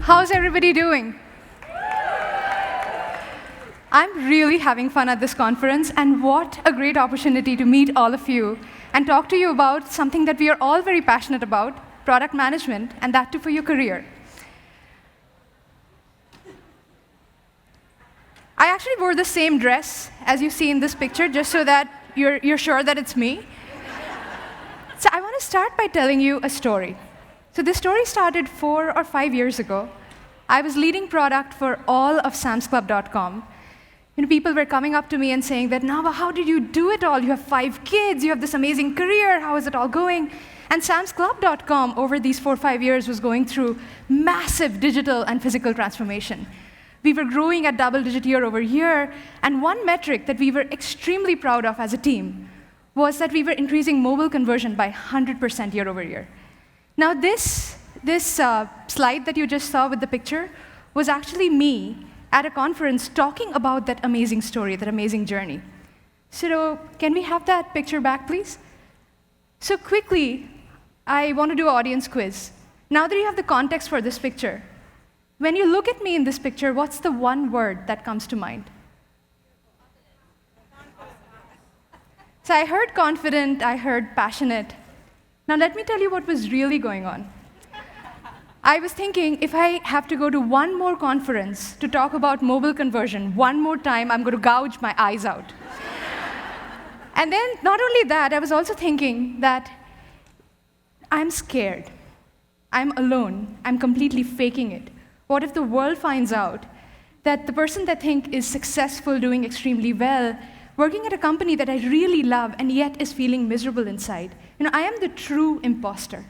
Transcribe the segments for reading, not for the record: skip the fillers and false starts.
How's everybody doing? I'm really having fun at this conference, and what a great opportunity to meet all of you and talk to you about something that we are all very passionate about, product management, and that too for your career. I actually wore the same dress as you see in this picture, just so that you're sure that it's me. So I want to start by telling you a story. So this story started 4 or 5 years ago. I was leading product for all of samsclub.com. People were coming up to me and saying that, Naba, how did you do it all? You have 5 kids, you have this amazing career, how is it all going? And samsclub.com, over these 4 or 5 years, was going through massive digital and physical transformation. We were growing at double-digit year over year, and one metric that we were extremely proud of as a team was that we were increasing mobile conversion by 100% year over year. Now, this slide that you just saw with the picture was actually me at a conference talking about that amazing story, that amazing journey. So can we have that picture back, please? So quickly, I want to do an audience quiz. Now that you have the context for this picture, when you look at me in this picture, what's the one word that comes to mind? So I heard confident, I heard passionate. Now let me tell you what was really going on. I was thinking, if I have to go to one more conference to talk about mobile conversion one more time, I'm going to gouge my eyes out. And then, not only that, I was also thinking that I'm scared. I'm alone. I'm completely faking it. What if the world finds out that the person that I think is successful, doing extremely well, working at a company that I really love, and yet is feeling miserable inside? I am the true imposter.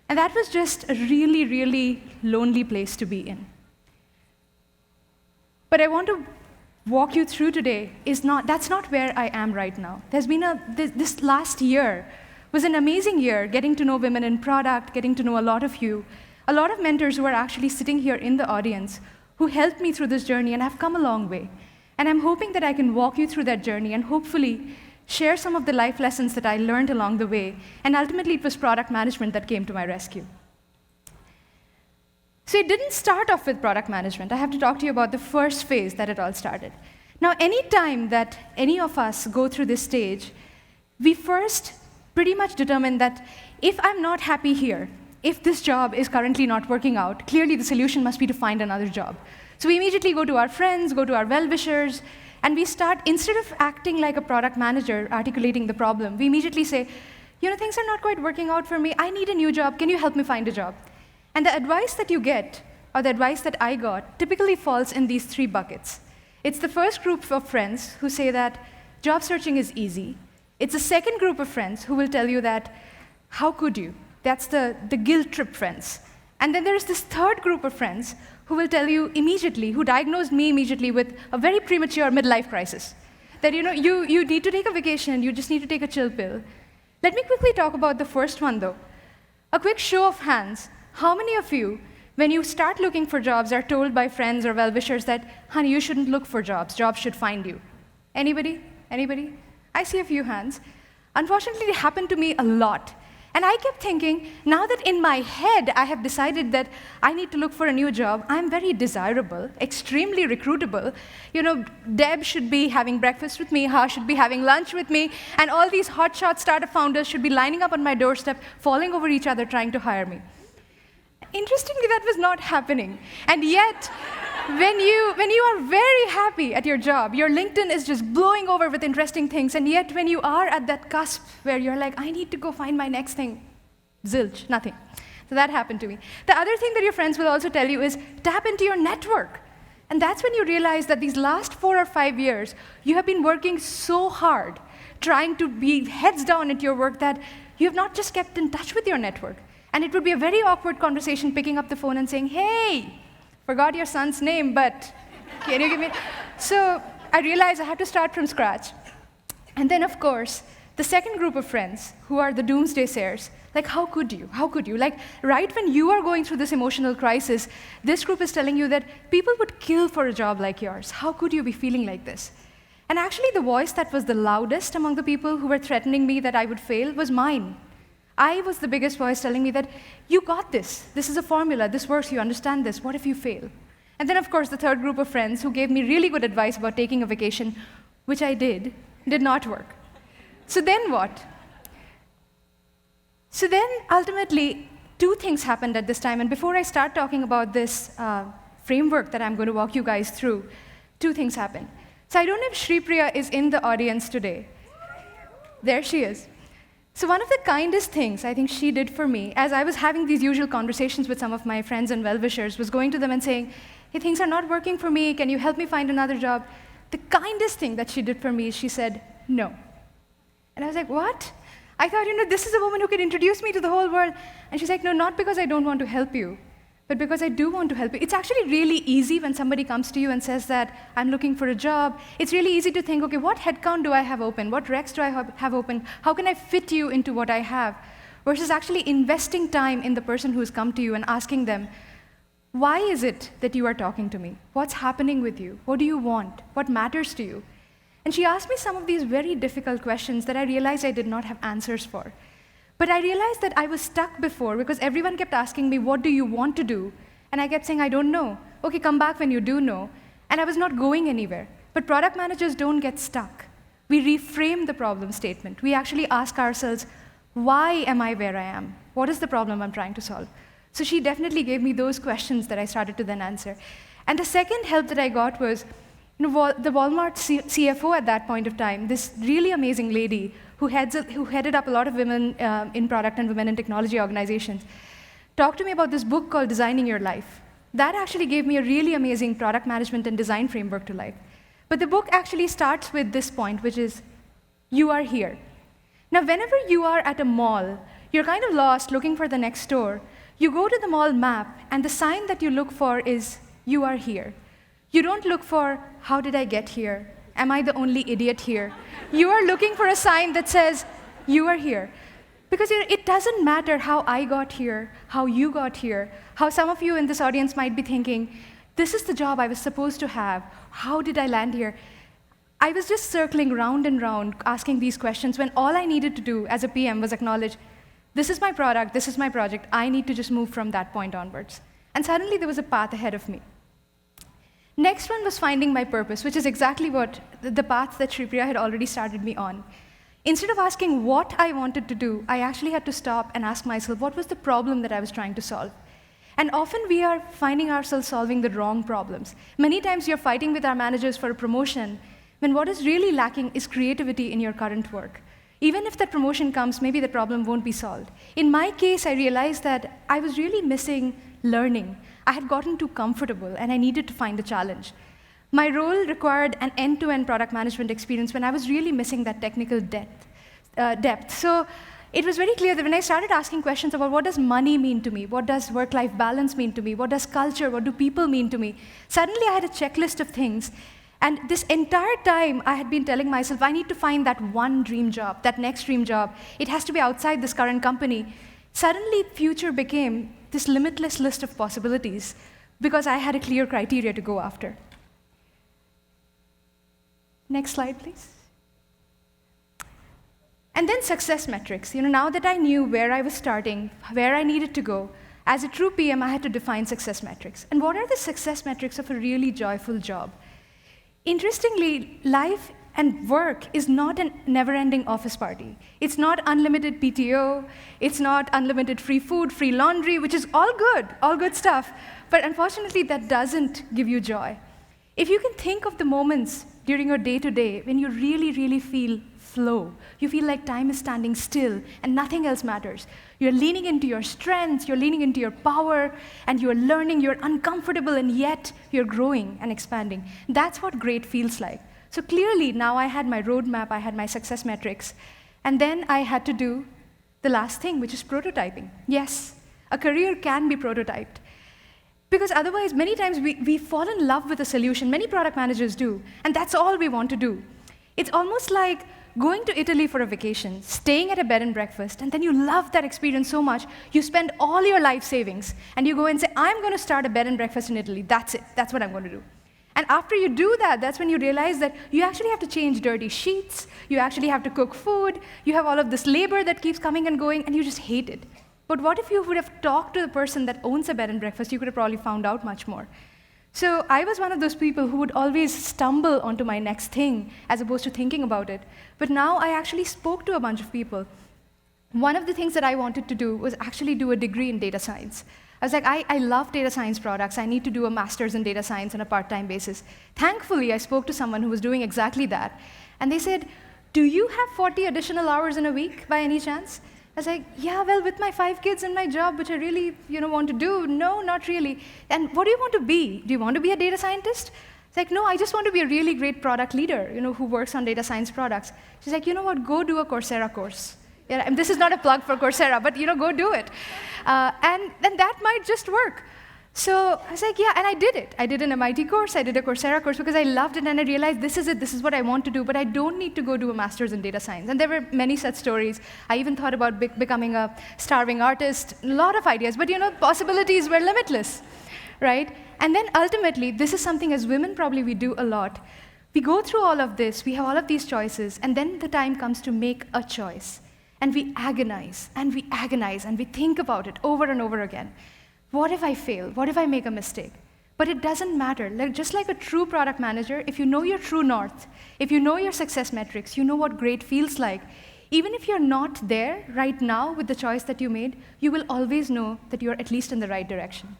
And that was just a really, really lonely place to be in. But I want to walk you through today, that's not where I am right now. There's been this last year was an amazing year, getting to know women in product, getting to know a lot of you, a lot of mentors who are actually sitting here in the audience who helped me through this journey and have come a long way. And I'm hoping that I can walk you through that journey and hopefully share some of the life lessons that I learned along the way, and ultimately it was product management that came to my rescue. So it didn't start off with product management. I have to talk to you about the first phase that it all started. Now, any time that any of us go through this stage, we first pretty much determine that if I'm not happy here, if this job is currently not working out, clearly the solution must be to find another job. So we immediately go to our friends, go to our well-wishers, and we start, instead of acting like a product manager, articulating the problem, we immediately say, things are not quite working out for me. I need a new job. Can you help me find a job? And the advice that you get, or the advice that I got, typically falls in these 3 buckets. It's the first group of friends who say that job searching is easy. It's a second group of friends who will tell you that, how could you? That's the guilt trip friends. And then there's this third group of friends who will tell you immediately, who diagnosed me immediately with a very premature midlife crisis. That you need to take a vacation, you just need to take a chill pill. Let me quickly talk about the first one though. A quick show of hands. How many of you, when you start looking for jobs, are told by friends or well-wishers that, honey, you shouldn't look for jobs should find you? Anybody? Anybody? I see a few hands. Unfortunately, it happened to me a lot. And I kept thinking, now that in my head I have decided that I need to look for a new job, I'm very desirable, extremely recruitable. Deb should be having breakfast with me, Harsh should be having lunch with me, and all these hotshot startup founders should be lining up on my doorstep, falling over each other, trying to hire me. Interestingly, that was not happening. And yet, when you are very happy at your job, your LinkedIn is just blowing over with interesting things, and yet when you are at that cusp where you're like, I need to go find my next thing, zilch, nothing. So that happened to me. The other thing that your friends will also tell you is tap into your network. And that's when you realize that these last 4 or 5 years, you have been working so hard, trying to be heads down at your work, that you have not just kept in touch with your network. And it would be a very awkward conversation picking up the phone and saying, hey, forgot your son's name, but can you give me? So I realized I had to start from scratch. And then, of course, the second group of friends, who are the doomsday sayers, like, how could you? How could you? Like, right when you are going through this emotional crisis, this group is telling you that people would kill for a job like yours. How could you be feeling like this? And actually, the voice that was the loudest among the people who were threatening me that I would fail was mine. I was the biggest voice telling me that, you got this. This is a formula. This works. You understand this. What if you fail? And then, of course, the third group of friends who gave me really good advice about taking a vacation, which I did not work. So then what? So then, ultimately, two things happened at this time. And before I start talking about this framework that I'm going to walk you guys through, two things happened. So I don't know if Shripriya is in the audience today. There she is. So one of the kindest things I think she did for me, as I was having these usual conversations with some of my friends and well-wishers, was going to them and saying, hey, things are not working for me. Can you help me find another job? The kindest thing that she did for me is she said, no. And I was like, what? I thought, this is a woman who can introduce me to the whole world. And she's like, no, not because I don't want to help you, but because I do want to help you. It's actually really easy when somebody comes to you and says that I'm looking for a job. It's really easy to think, okay, what headcount do I have open? What recs do I have open? How can I fit you into what I have? Versus actually investing time in the person who's come to you and asking them, why is it that you are talking to me? What's happening with you? What do you want? What matters to you? And she asked me some of these very difficult questions that I realized I did not have answers for. But I realized that I was stuck before because everyone kept asking me, what do you want to do? And I kept saying, I don't know. Okay, come back when you do know. And I was not going anywhere. But product managers don't get stuck. We reframe the problem statement. We actually ask ourselves, why am I where I am? What is the problem I'm trying to solve? So she definitely gave me those questions that I started to then answer. And the second help that I got was, the Walmart CFO at that point of time, this really amazing lady who headed up a lot of women in product and women in technology organizations, talked to me about this book called Designing Your Life. That actually gave me a really amazing product management and design framework to life. But the book actually starts with this point, which is, you are here. Now, whenever you are at a mall, you're kind of lost looking for the next store. You go to the mall map, and the sign that you look for is, you are here. You don't look for, how did I get here? Am I the only idiot here? You are looking for a sign that says, you are here. Because it doesn't matter how I got here, how you got here, how some of you in this audience might be thinking, this is the job I was supposed to have. How did I land here? I was just circling round and round, asking these questions when all I needed to do as a PM was acknowledge, this is my product, this is my project, I need to just move from that point onwards. And suddenly there was a path ahead of me. Next one was finding my purpose, which is exactly what the path that Shripriya had already started me on. Instead of asking what I wanted to do, I actually had to stop and ask myself, what was the problem that I was trying to solve? And often we are finding ourselves solving the wrong problems. Many times you're fighting with our managers for a promotion, when what is really lacking is creativity in your current work. Even if that promotion comes, maybe the problem won't be solved. In my case, I realized that I was really missing learning. I had gotten too comfortable, and I needed to find a challenge. My role required an end-to-end product management experience when I was really missing that technical depth. So it was very clear that when I started asking questions about what does money mean to me, what does work-life balance mean to me, what does culture, what do people mean to me, suddenly I had a checklist of things. And this entire time, I had been telling myself, I need to find that one dream job, that next dream job. It has to be outside this current company. Suddenly, future became this limitless list of possibilities because I had a clear criteria to go after. Next slide, please. And then success metrics. Now that I knew where I was starting, where I needed to go, as a true PM, I had to define success metrics. And what are the success metrics of a really joyful job? Interestingly, life and work is not a never-ending office party. It's not unlimited PTO. It's not unlimited free food, free laundry, which is all good stuff. But unfortunately, that doesn't give you joy. If you can think of the moments during your day-to-day when you really, really feel flow, you feel like time is standing still and nothing else matters. You're leaning into your strengths, you're leaning into your power, and you're learning, you're uncomfortable, and yet you're growing and expanding. That's what great feels like. So clearly, now I had my roadmap, I had my success metrics, and then I had to do the last thing, which is prototyping. Yes, a career can be prototyped. Because otherwise, many times we fall in love with a solution. Many product managers do, and that's all we want to do. It's almost like going to Italy for a vacation, staying at a bed and breakfast, and then you love that experience so much, you spend all your life savings, and you go and say, I'm going to start a bed and breakfast in Italy. That's it. That's what I'm going to do. And after you do that, that's when you realize that you actually have to change dirty sheets, you actually have to cook food, you have all of this labor that keeps coming and going, and you just hate it. But what if you would have talked to the person that owns a bed and breakfast? You could have probably found out much more. So I was one of those people who would always stumble onto my next thing as opposed to thinking about it. But now I actually spoke to a bunch of people. One of the things that I wanted to do was actually do a degree in data science. I was like, I love data science products. I need to do a master's in data science on a part-time basis. Thankfully, I spoke to someone who was doing exactly that. And they said, do you have 40 additional hours in a week by any chance? I was like, yeah, well, with my 5 kids and my job, which I really want to do, no, not really. And what do you want to be? Do you want to be a data scientist? It's like, no, I just want to be a really great product leader, who works on data science products. She's like, you know what, go do a Coursera course. Yeah, and this is not a plug for Coursera, but go do it. And then that might just work. So I was like, yeah, and I did it. I did an MIT course, I did a Coursera course because I loved it, and I realized this is it, this is what I want to do, but I don't need to go do a master's in data science. And there were many such stories. I even thought about becoming a starving artist, a lot of ideas, but possibilities were limitless, right? And then ultimately, this is something as women probably we do a lot. We go through all of this, we have all of these choices, and then the time comes to make a choice. And we agonize, and we agonize, and we think about it over and over again. What if I fail? What if I make a mistake? But it doesn't matter. Just like a true product manager, if you know your true north, if you know your success metrics, you know what great feels like, even if you're not there right now with the choice that you made, you will always know that you're at least in the right direction.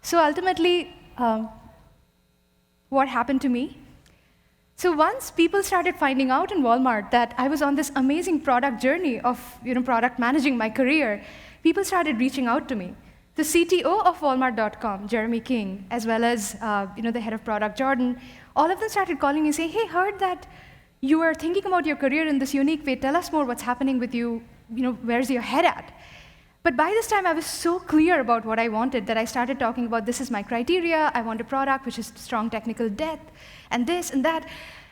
So ultimately, what happened to me? So once people started finding out in Walmart that I was on this amazing product journey of product managing my career, people started reaching out to me. The CTO of Walmart.com, Jeremy King, as well as the head of product, Jordan, all of them started calling me saying, hey, heard that you are thinking about your career in this unique way. Tell us more what's happening with you. Where's your head at? But by this time, I was so clear about what I wanted that I started talking about this is my criteria. I want a product which is strong technical depth, and this and that.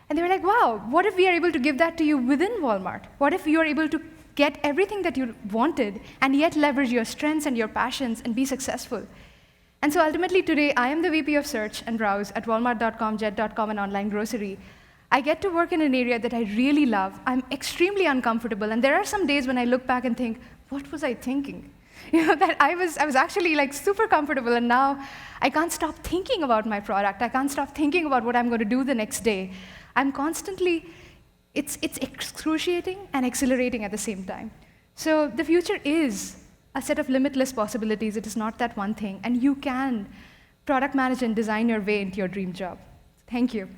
And they were like, wow, what if we are able to give that to you within Walmart? What if you are able to get everything that you wanted and yet leverage your strengths and your passions and be successful? And so ultimately today, I am the VP of Search and Browse at Walmart.com, Jet.com, and Online Grocery. I get to work in an area that I really love. I'm extremely uncomfortable, and there are some days when I look back and think, what was I thinking? That I was actually super comfortable, and now I can't stop thinking about my product. I can't stop thinking about what I'm going to do the next day. I'm constantly, it's excruciating and exhilarating at the same time. So the future is a set of limitless possibilities. It is not that one thing, and you can product manage and design your way into your dream job. Thank you.